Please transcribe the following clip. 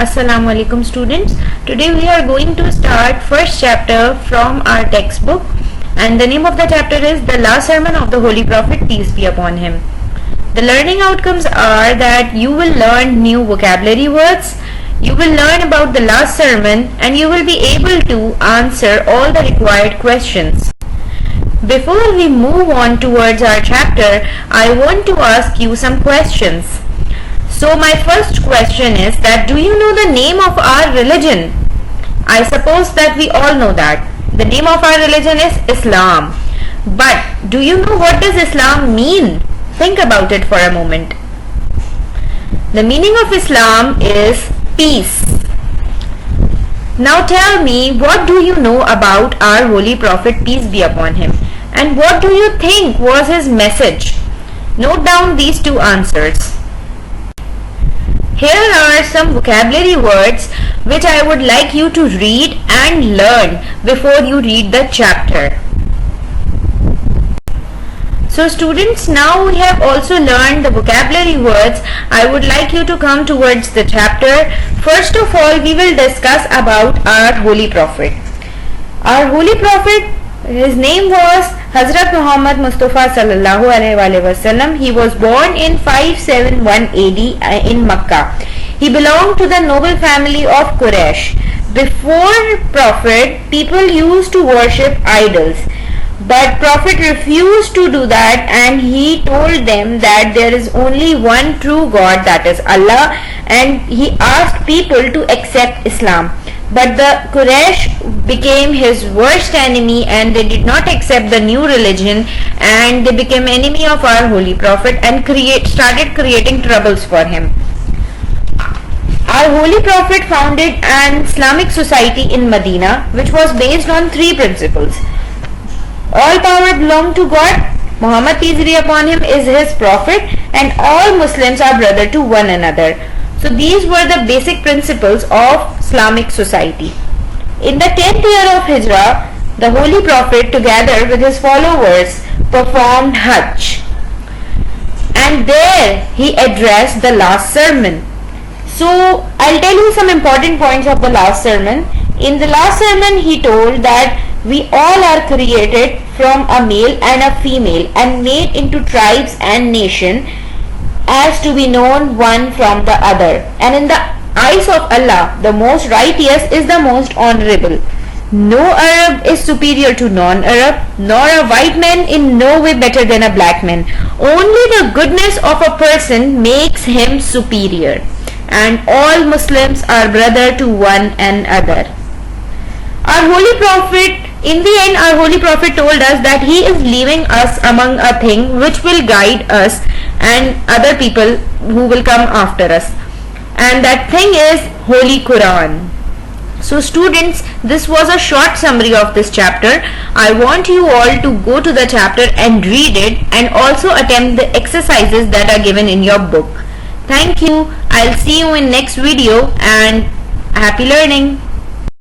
Assalamu alaikum students. Today we are going to start first chapter from our textbook, and the name of the chapter is The Last Sermon of the Holy Prophet, peace be upon him. The learning outcomes are that you will learn new vocabulary words, you will learn about the last sermon, and you will be able to answer all the required questions. Before we move on towards our chapter, I want to ask you some questions. So my first question is that do you know the name of our religion? I suppose that we all know that. The name of our religion is Islam. But do you know what does Islam mean? Think about it for a moment. The meaning of Islam is peace. Now tell me, what do you know about our Holy Prophet, peace be upon him? And what do you think was his message? Note down these two answers. Here are some vocabulary words which I would like you to read and learn before you read the chapter. So students, now we have also learned the vocabulary words. I would like you to come towards the chapter. First of all, we will discuss about our Holy Prophet. Our Holy Prophet, his name was Hazrat Muhammad Mustafa sallallahu alaihi wasallam. He was born in 571 AD in Makkah. He belonged to the noble family of Quraysh. Before Prophet, people used to worship idols. But Prophet refused to do that, and he told them that there is only one true God, that is Allah, and he asked people to accept Islam. But the Quraysh became his worst enemy, and they did not accept the new religion, and they became enemy of our Holy Prophet and started creating troubles for him. Our Holy Prophet founded an Islamic society in Medina, which was based on three principles. All power belongs to God, Muhammad peace be upon him is his prophet, and all Muslims are brother to one another. So these were the basic principles of Islamic society. In the 10th year of Hijrah, the Holy Prophet together with his followers performed Hajj. And there he addressed the last sermon. So I'll tell you some important points of the last sermon. In the last sermon he told that we all are created from a male and a female and made into tribes and nation as to be known one from the other. And in the eyes of Allah, the most righteous is the most honorable. No Arab is superior to non-Arab, nor a white man in no way better than a black man. Only the goodness of a person makes him superior. And all Muslims are brother to one another. Our Holy Prophet, in the end, our Holy Prophet told us that he is leaving us among a thing which will guide us and other people who will come after us. And that thing is Holy Quran. So students, this was a short summary of this chapter. I want you all to go to the chapter and read it, and also attempt the exercises that are given in your book. Thank you. I'll see you in next video, and happy learning.